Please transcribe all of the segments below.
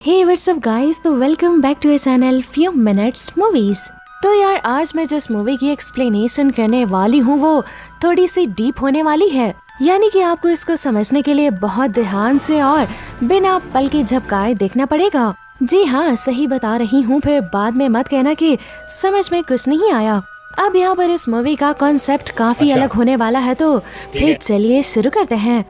हे what's up guys, तो welcome back to your channel few minutes movies. तो यार आज मैं जिस मूवी की एक्सप्लेनेशन करने वाली हूँ वो थोड़ी सी डीप होने वाली है, यानी कि आपको इसको समझने के लिए बहुत ध्यान से और बिना पल के झपकाए देखना पड़ेगा। जी हाँ, सही बता रही हूँ, फिर बाद में मत कहना कि समझ में कुछ नहीं आया। अब यहाँ पर इस मूवी का कॉन्सेप्ट काफी अलग होने वाला है, तो फिर चलिए शुरू करते हैं।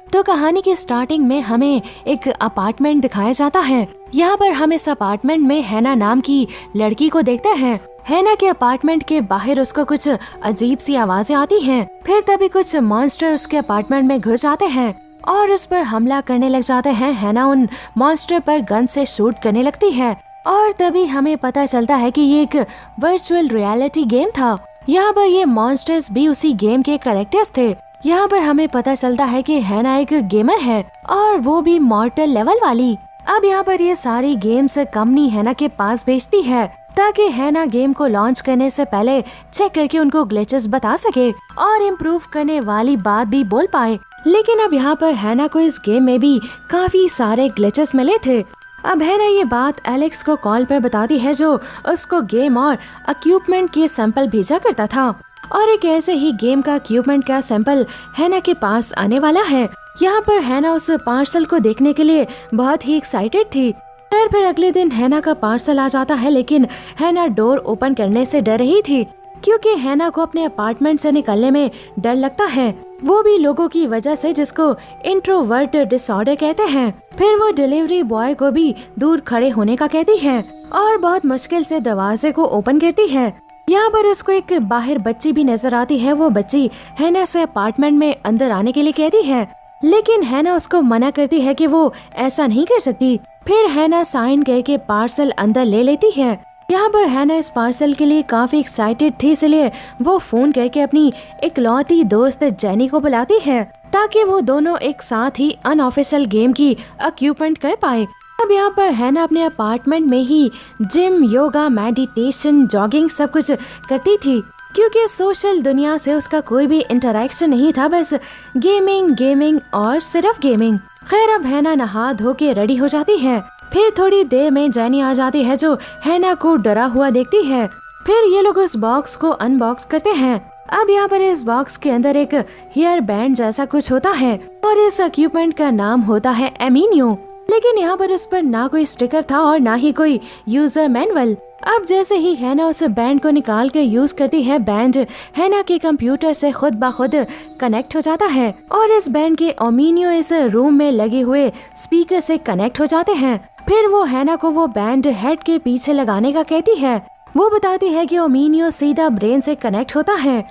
तो कहानी की स्टार्टिंग में हमें एक अपार्टमेंट दिखाया जाता है। यहाँ पर हम इस अपार्टमेंट में हैना नाम की लड़की को देखते हैं। हैना के अपार्टमेंट के बाहर उसको कुछ अजीब सी आवाजें आती हैं। फिर तभी कुछ मॉन्स्टर उसके अपार्टमेंट में घुस जाते हैं और उस पर हमला करने लग जाते हैं। हैना उन मॉन्स्टर पर गन से शूट करने लगती है और तभी हमें पता चलता है कि ये एक वर्चुअल रियलिटी गेम था। यहाँ पर ये मॉन्स्टर्स भी उसी गेम के कैरेक्टर्स थे। यहाँ पर हमें पता चलता है कि हैना एक गेमर है और वो भी मॉर्टल लेवल वाली। अब यहाँ पर ये सारी गेम्स कंपनी हैना के पास भेजती है ताकि हैना गेम को लॉन्च करने से पहले चेक करके उनको ग्लिचेस बता सके और इम्प्रूव करने वाली बात भी बोल पाए। लेकिन अब यहाँ पर हैना को इस गेम में भी काफी सारे ग्लिचेस मिले थे। अब हैना ये बात एलेक्स को कॉल पर बताती है, जो उसको गेम और इक्विपमेंट के सैंपल भेजा करता था। और एक ऐसे ही गेम का इक्विपमेंट का सैंपल हैना के पास आने वाला है। यहाँ पर हैना उस पार्सल को देखने के लिए बहुत ही एक्साइटेड थी। फिर अगले दिन हैना का पार्सल आ जाता है, लेकिन हैना डोर ओपन करने से डर रही थी क्योंकि हैना को अपने अपार्टमेंट से निकलने में डर लगता है, वो भी लोगों की वजह से जिसको इंट्रोवर्ट डिसऑर्डर कहते हैं। फिर वो डिलीवरी बॉय को भी दूर खड़े होने का कहती है और बहुत मुश्किल से दरवाजे को ओपन करती है। यहाँ पर उसको एक बाहर बच्ची भी नजर आती है। वो बच्ची हैना से अपार्टमेंट में अंदर आने के लिए कहती है, लेकिन हैना उसको मना करती है कि वो ऐसा नहीं कर सकती। फिर हैना साइन करके पार्सल अंदर ले लेती है। यहाँ पर हैना इस पार्सल के लिए काफी एक्साइटेड थी, इसलिए वो फोन करके अपनी इकलौती दोस्त जेनी को बुलाती है ताकि वो दोनों एक साथ ही अनऑफिशियल गेम की इक्विपमेंट कर पाए। अब यहाँ पर हैना अपने अपार्टमेंट में ही जिम, योगा, मेडिटेशन, जॉगिंग सब कुछ करती थी क्योंकि सोशल दुनिया से उसका कोई भी इंटरेक्शन नहीं था, बस गेमिंग और सिर्फ गेमिंग। खैर अब हैना नहा धो के रेडी हो जाती है। फिर थोड़ी देर में जेनी आ जाती है, जो हैना को डरा हुआ देखती है। फिर ये लोग उस बॉक्स को अनबॉक्स करते हैं। अब यहाँ पर इस बॉक्स के अंदर एक हेयर बैंड जैसा कुछ होता है और इस इक्विपमेंट का नाम होता है एमिनियो। लेकिन यहाँ पर उस पर ना कोई स्टिकर था और ना ही कोई यूजर मैनुअल। अब जैसे ही हैना उस बैंड को निकाल कर यूज करती है, बैंड हैना के कंप्यूटर से खुद ब खुद कनेक्ट हो जाता है और इस बैंड के ओमिनियो इस रूम में लगे हुए स्पीकर से कनेक्ट हो जाते हैं। फिर वो हैना को वो बैंड हेड के पीछे लगाने का कहती है। वो बताती है कि ओमिनियो सीधा ब्रेन से कनेक्ट होता है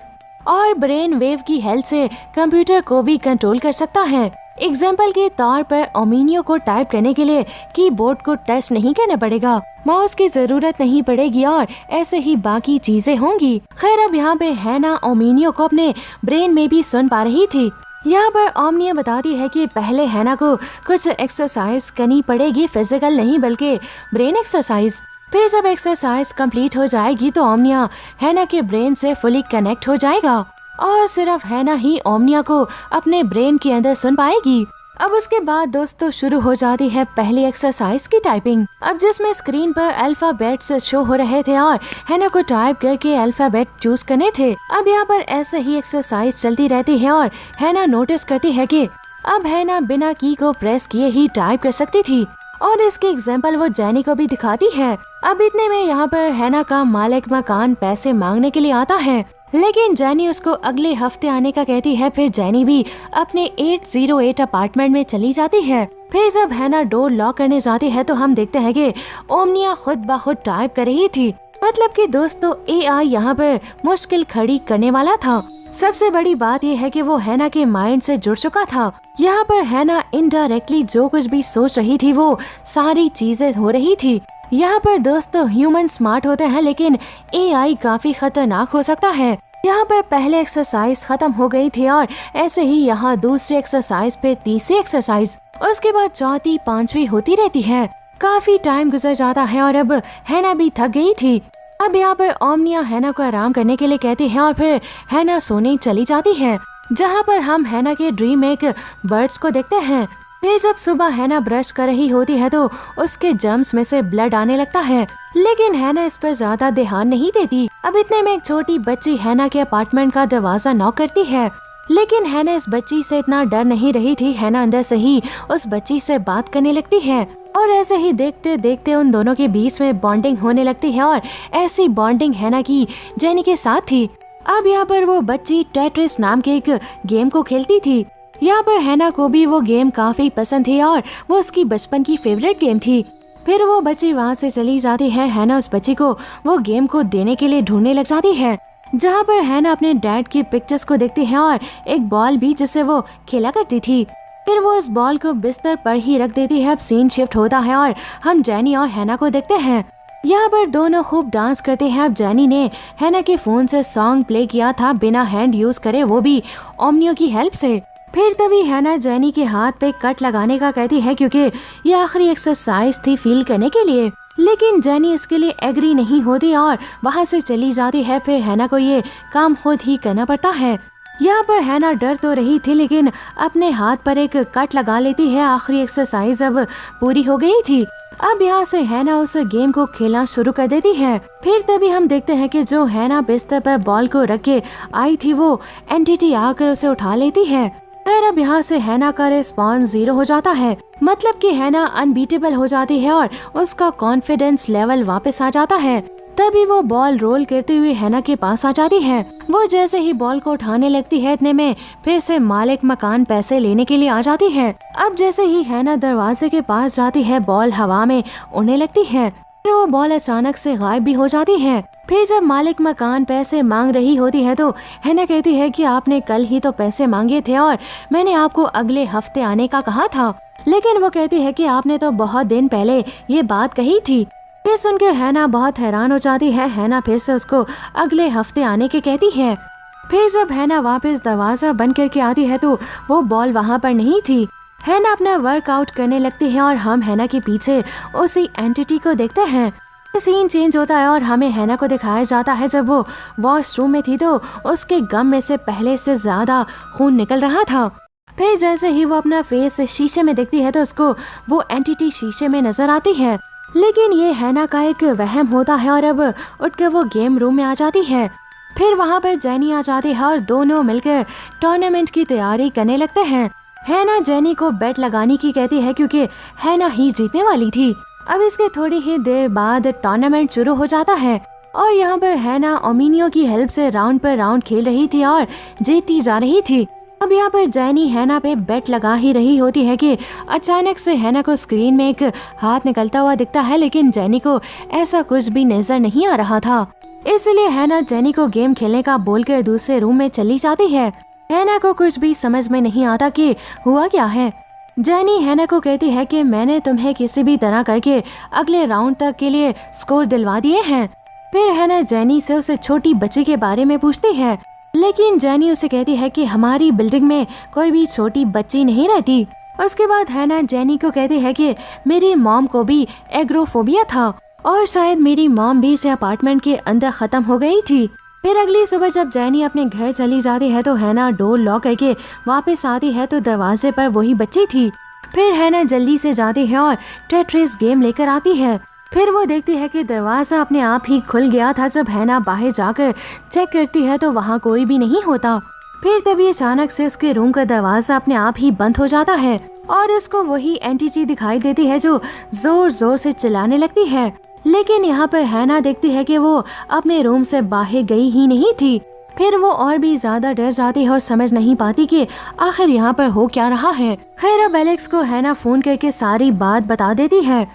और ब्रेन वेव की हेल्प से कंप्यूटर को भी कंट्रोल कर सकता है। एग्जाम्पल के तौर पर ओमिनियो को टाइप करने के लिए कीबोर्ड को टच नहीं करना पड़ेगा, माउस की जरूरत नहीं पड़ेगी और ऐसे ही बाकी चीजें होंगी। खैर अब यहाँ पे हैना ओमिनियो को अपने ब्रेन में भी सुन पा रही थी। यहाँ पर ओमिनियो बताती है कि पहले हैना को कुछ एक्सरसाइज करनी पड़ेगी, फिजिकल नहीं बल्कि ब्रेन एक्सरसाइज। फिर जब एक्सरसाइज कंप्लीट हो जाएगी तो ओमिनियो हैना के ब्रेन से फुली कनेक्ट हो जाएगा और सिर्फ हैना ही ओमिनियो को अपने ब्रेन के अंदर सुन पाएगी। अब उसके बाद दोस्तों शुरू हो जाती है पहली एक्सरसाइज की टाइपिंग। अब जिसमें स्क्रीन पर अल्फाबेट्स शो हो रहे थे और हैना को टाइप करके अल्फाबेट चूज करने थे। अब यहाँ पर ऐसे ही एक्सरसाइज चलती रहती है और हैना नोटिस करती है कि अब हैना बिना की को प्रेस किए ही टाइप कर सकती थी और इसके एग्जाम्पल वो जेनी को भी दिखाती है। अब इतने में यहाँ पर हैना का मालिक मकान पैसे मांगने के लिए आता है, लेकिन जेनी उसको अगले हफ्ते आने का कहती है। फिर जेनी भी अपने 808 अपार्टमेंट में चली जाती है। फिर जब हैना डोर लॉक करने जाती है तो हम देखते हैं कि ओमिनियो खुद ब खुद टाइप कर रही थी। मतलब कि दोस्तों एआई यहाँ पर मुश्किल खड़ी करने वाला था। सबसे बड़ी बात यह है कि वो हैना के माइंड से जुड़ चुका था। यहाँ पर हैना इनडायरेक्टली जो कुछ भी सोच रही थी वो सारी चीजें हो रही थी। यहाँ पर दोस्तों ह्यूमन स्मार्ट होते हैं, लेकिन एआई काफी खतरनाक हो सकता है। यहाँ पर पहले एक्सरसाइज खत्म हो गई थी और ऐसे ही यहाँ दूसरी एक्सरसाइज पे तीसरी एक्सरसाइज, उसके बाद चौथी पांचवी होती रहती है। काफी टाइम गुजर जाता है और अब हैना भी थक गई थी। अब यहाँ पर ओमिनियो हैना को आराम करने के लिए कहती है और फिर हैना सोने चली जाती है, जहाँ पर हम हैना के ड्रीम में एक बर्ड्स को देखते हैं। फिर जब सुबह हैना ब्रश कर रही होती है तो उसके जम्स में से ब्लड आने लगता है, लेकिन हैना इस पर ज्यादा ध्यान नहीं देती। अब इतने में एक छोटी बच्ची हैना के अपार्टमेंट का दरवाजा नॉक करती है, लेकिन हैना इस बच्ची से इतना डर नहीं रही थी। हैना अंदर से ही उस बच्ची से बात करने लगती है और ऐसे ही देखते देखते उन दोनों के बीच में बॉन्डिंग होने लगती है और ऐसी बॉन्डिंग हैना की जेनी के साथ थी। अब यहाँ पर वो बच्ची टेट्रिस नाम के एक गेम को खेलती थी। यहाँ पर हैना को भी वो गेम काफी पसंद थी और वो उसकी बचपन की फेवरेट गेम थी। फिर वो बच्ची वहाँ से चली जाती है। हैना उस बच्ची को वो गेम को देने के लिए ढूंढने लग जाती है, जहाँ पर हैना अपने डैड की पिक्चर्स को देखती है और एक बॉल भी जिससे वो खेला करती थी। फिर वो उस बॉल को बिस्तर पर ही रख देती है। अब सीन शिफ्ट होता है और हम जेनी और हैना को देखते हैं। यहाँ पर दोनों खूब डांस करते हैं। अब जेनी ने हैना के फोन से सॉन्ग प्ले किया था बिना हैंड यूज करे, वो भी ओमनियो की हेल्प से। फिर तभी हैना जेनी के हाथ पे कट लगाने का कहती है क्योंकि ये आखिरी एक्सरसाइज थी फील करने के लिए, लेकिन जेनी इसके लिए एग्री नहीं होती और वहाँ से चली जाती है। फिर हैना को ये काम खुद ही करना पड़ता है। यहाँ पर हैना डर तो रही थी लेकिन अपने हाथ पर एक कट लगा लेती है। आखिरी एक्सरसाइज अब पूरी हो गई थी। अब यहाँ से हैना उस गेम को खेलना शुरू कर देती है। फिर तभी हम देखते हैं कि जो हैना बिस्तर पर बॉल को रख के आई थी वो एंटिटी आकर उसे उठा लेती है। फिर अब यहाँ से हैना का रिस्पॉन्स 0 हो जाता है, मतलब कि हैना अनबीटेबल हो जाती है और उसका कॉन्फिडेंस लेवल वापस आ जाता है। तभी वो बॉल रोल करते हुए हैना के पास आ जाती है। वो जैसे ही बॉल को उठाने लगती है, इतने में फिर से मालिक मकान पैसे लेने के लिए आ जाती है। अब जैसे ही हैना दरवाजे के पास जाती है, बॉल हवा में उड़ने लगती है। फिर वो बॉल अचानक से गायब भी हो जाती है। फिर जब मालिक मकान पैसे मांग रही होती है तो हैना कहती है कि आपने कल ही तो पैसे मांगे थे और मैंने आपको अगले हफ्ते आने का कहा था, लेकिन वो कहती है कि आपने तो बहुत दिन पहले ये बात कही थी। ये सुनकर हैना बहुत हैरान हो जाती है। हैना फिर से उसको अगले हफ्ते आने के कहती है। फिर जब हैना वापस दरवाजा बंद करके आती है तो वो बॉल वहाँ पर नहीं थी। हैना अपना वर्कआउट करने लगती है और हम हैना के पीछे उसी एंटिटी को देखते हैं। सीन चेंज होता है और हमें हैना को दिखाया जाता है जब वो वॉशरूम में थी तो उसके गम में से पहले से ज्यादा खून निकल रहा था। फिर जैसे ही वो अपना फेस शीशे में देखती है तो उसको वो एंटिटी शीशे में नजर आती है, लेकिन ये हैना का एक वहम होता है और अब उठकर वो गेम रूम में आ जाती है। फिर वहाँ पर जेनी आ जाती है और दोनों मिलकर टूर्नामेंट की तैयारी करने लगते हैं। हैना जेनी को बेट लगाने की कहती है क्योंकि हैना ही जीतने वाली थी। अब इसके थोड़ी ही देर बाद टूर्नामेंट शुरू हो जाता है और यहाँ पर हैना ओमिनियो की हेल्प से राउंड पर राउंड खेल रही थी और जीतती जा रही थी। अब यहाँ पर जेनी हैना पे बेट लगा ही रही होती है कि अचानक से हैना को स्क्रीन में एक हाथ निकलता हुआ दिखता है, लेकिन जेनी को ऐसा कुछ भी नजर नहीं आ रहा था। इसलिए हैना जेनी को गेम खेलने का बोलकर दूसरे रूम में चली जाती है। हैना को कुछ भी समझ में नहीं आता कि हुआ क्या है। जेनी हैना को कहती है कि मैंने तुम्हें किसी भी तरह करके अगले राउंड तक के लिए स्कोर दिलवा दिए हैं। फिर हैना जेनी से उसे छोटी बच्ची के बारे में पूछती है, लेकिन जेनी उसे कहती है कि हमारी बिल्डिंग में कोई भी छोटी बच्ची नहीं रहती। उसके बाद हैना जेनी को कहती है कि मेरी मॉम को भी एग्रोफोबिया था और शायद मेरी मॉम भी इस अपार्टमेंट के अंदर खत्म हो गई थी। फिर अगली सुबह जब जेनी अपने घर चली जाती है तो हैना डोर लॉक करके वापस आती है तो दरवाजे पर वही बच्ची थी। फिर हैना जल्दी से जाती है और टेट्रिस गेम लेकर आती है। फिर वो देखती है कि दरवाजा अपने आप ही खुल गया था। जब हैना बाहर जाकर चेक करती है तो वहाँ कोई भी नहीं होता। फिर तभी अचानक से उसके रूम का दरवाजा अपने आप ही बंद हो जाता है और उसको वही एंटिटी दिखाई देती है जो जोर जोर से चिल्लाने लगती है। लेकिन यहाँ पर हैना देखती है कि वो अपने रूम से बाहर गई ही नहीं थी। फिर वो और भी ज्यादा डर जाती है और समझ नहीं पाती कि आखिर यहाँ पर हो क्या रहा है। खैर अब एलेक्स को हैना फोन करके सारी बात बता देती है,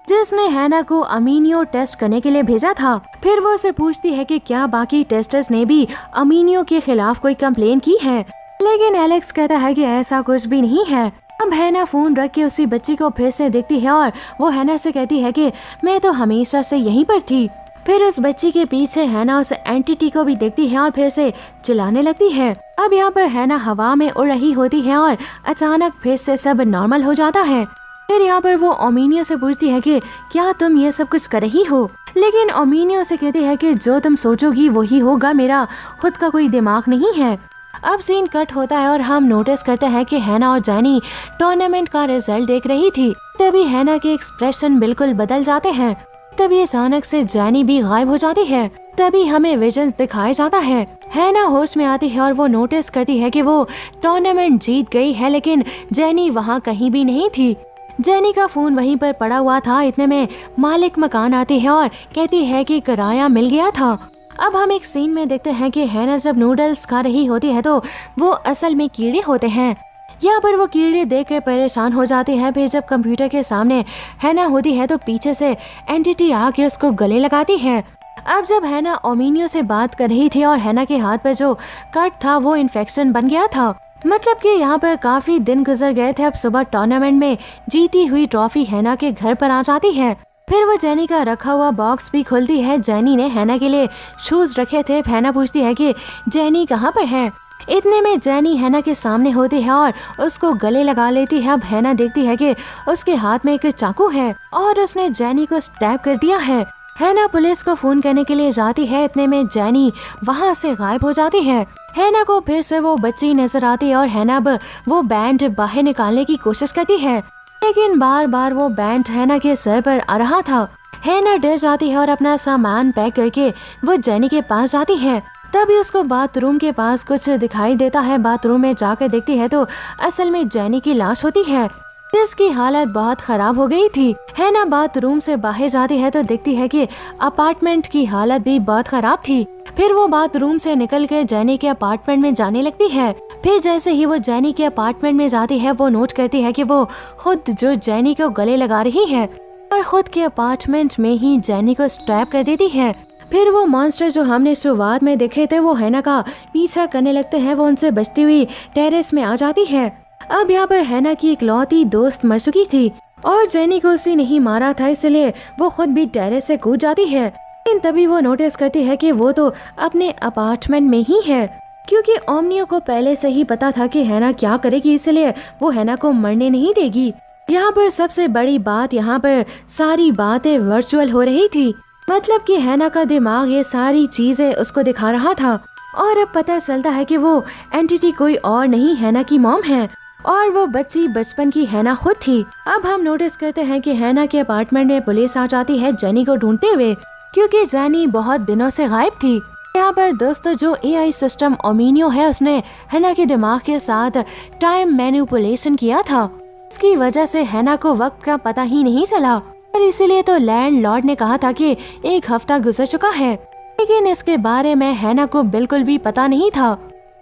जिसने हैना को अमीनियो टेस्ट करने के लिए भेजा था। फिर वो उसे पूछती है कि क्या बाकी टेस्टर्स ने भी अमीनियो के खिलाफ कोई कंप्लेन की है, लेकिन एलेक्स कहता है कि ऐसा कुछ भी नहीं है। अब हैना फोन रख के उसी बच्ची को फिर से देखती है और वो हैना से कहती है कि मैं तो हमेशा से यहीं पर थी। फिर उस बच्ची के पीछे हैना उस एंटिटी को भी देखती है और फिर से चिल्लाने लगती है। अब यहाँ पर हैना हवा में उड़ रही होती है और अचानक फिर से सब नॉर्मल हो जाता है। फिर यहाँ पर वो ओमिनियो से पूछती है कि क्या तुम ये सब कुछ कर रही हो, लेकिन ओमिनियो से कहती है कि जो तुम सोचोगी वही होगा, मेरा खुद का कोई दिमाग नहीं है। अब सीन कट होता है और हम नोटिस करते हैं कि हैना और जैनी टूर्नामेंट का रिजल्ट देख रही थी। तभी हैना के एक्सप्रेशन बिल्कुल बदल जाते हैं। तभी अचानक से जैनी भी गायब हो जाती है। तभी हमें विजन्स दिखाया जाता है। हैना होश में आती है और वो नोटिस करती है कि वो टूर्नामेंट जीत गई है, लेकिन जैनी वहाँ कहीं भी नहीं थी। जैनी का फोन वहीं पर पड़ा हुआ था। इतने में मालिक मकान आती है और कहती है कि किराया मिल गया था। अब हम एक सीन में देखते हैं कि हैना जब नूडल्स खा रही होती है तो वो असल में कीड़े होते हैं। यहाँ पर वो कीड़े देख के परेशान हो जाती है। फिर जब कंप्यूटर के सामने हैना होती है तो पीछे से एंटिटी आके उसको गले लगाती है। अब जब हैना ओमिनियो से बात कर रही थी और हैना के हाथ पर जो कट था वो इन्फेक्शन बन गया था। मतलब कि यहाँ पर काफी दिन गुजर गए थे। अब सुबह टूर्नामेंट में जीती हुई ट्रॉफी हैना के घर पर आ जाती है। फिर वो जैनी का रखा हुआ बॉक्स भी खोलती है। जैनी ने हैना के लिए शूज रखे थे। हैना पूछती है कि जैनी कहाँ पर है। इतने में जैनी हैना के सामने होती है और उसको गले लगा लेती है। अब हैना देखती है कि उसके हाथ में एक चाकू है और उसने जैनी को स्टैब कर दिया है। हैना पुलिस को फोन करने के लिए जाती है। इतने में जैनी वहाँ से गायब हो जाती है। हैना को फिर से वो बच्ची नजर आती है और हैना अब वो बैंड बाहर निकालने की कोशिश करती है, लेकिन बार बार वो बैंड हैना के सर पर आ रहा था। हैना डर जाती है और अपना सामान पैक करके वो जैनी के पास जाती है। तभी उसको बाथरूम के पास कुछ दिखाई देता है। बाथरूम में जाकर देखती है तो असल में जैनी की लाश होती है, जिसकी हालत बहुत खराब हो गई थी। हैना बाथरूम से बाहर जाती है तो देखती है कि अपार्टमेंट की हालत भी बहुत खराब थी। फिर वो बाथरूम से निकल कर जैनी के अपार्टमेंट में जाने लगती है। फिर जैसे ही वो जैनी के अपार्टमेंट में जाती है वो नोट करती है कि वो खुद जो जैनी को गले लगा रही है और खुद के अपार्टमेंट में ही जैनी को स्ट्रैप कर देती है। फिर वो मॉन्स्टर जो हमने शुरुआत में देखे थे वो हैना का पीछा करने लगते हैं। वो उनसे बचती हुई टेरेस में आ जाती है। अब यहाँ पर हैना की इकलौती दोस्त मर चुकी थी और जैनी को उसे नहीं मारा था, इसलिए वो खुद भी टेरेस से कूद जाती है। लेकिन तभी वो नोटिस करती है कि वो तो अपने अपार्टमेंट में ही है, क्योंकि ओमनियो को पहले से ही पता था कि हैना क्या करेगी, इसलिए वो हैना को मरने नहीं देगी। यहाँ पर सबसे बड़ी बात, यहाँ पर सारी बातें वर्चुअल हो रही थी। मतलब कि हैना का दिमाग ये सारी चीजें उसको दिखा रहा था और अब पता चलता है कि वो एंटिटी कोई और नहीं हैना की मॉम है और वो बच्ची बचपन की हैना खुद थी। अब हम नोटिस करते हैं कि हैना के अपार्टमेंट में पुलिस आ जाती है जैनी को ढूंढते हुए, क्योंकि जैनी बहुत दिनों से गायब थी। यहाँ पर दोस्तों जो एआई सिस्टम ओमिनियो है उसने हैना के दिमाग के साथ टाइम मैनिपुलेशन किया था। इसकी वजह से हैना को वक्त का पता ही नहीं चला और इसीलिए तो लैंडलॉर्ड ने कहा था कि 1 हफ्ता गुजर चुका है, लेकिन इसके बारे में हैना को बिल्कुल भी पता नहीं था।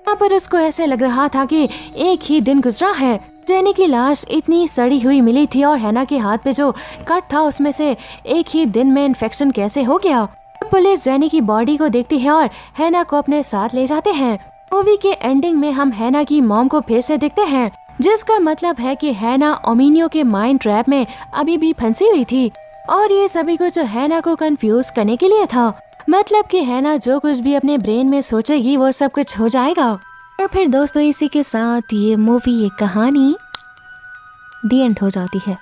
यहाँ पर उसको ऐसे लग रहा था कि 1 ही दिन गुजरा है। जैनी की लाश इतनी सड़ी हुई मिली थी और हैना के हाथ पे जो कट था उसमें से 1 ही दिन में इन्फेक्शन कैसे हो गया। पुलिस जैनी की बॉडी को देखती है और हैना को अपने साथ ले जाते हैं। मूवी के एंडिंग में हम हैना की मॉम को फिर से देखते हैं, जिसका मतलब है कि हैना ओमिनियो के माइंड ट्रैप में अभी भी फंसी हुई थी और ये सभी कुछ हैना को कंफ्यूज करने के लिए था। मतलब कि हैना जो कुछ भी अपने ब्रेन में सोचेगी वो सब कुछ हो जाएगा। और फिर दोस्तों इसी के साथ ये मूवी, ये कहानी दी एंड हो जाती है।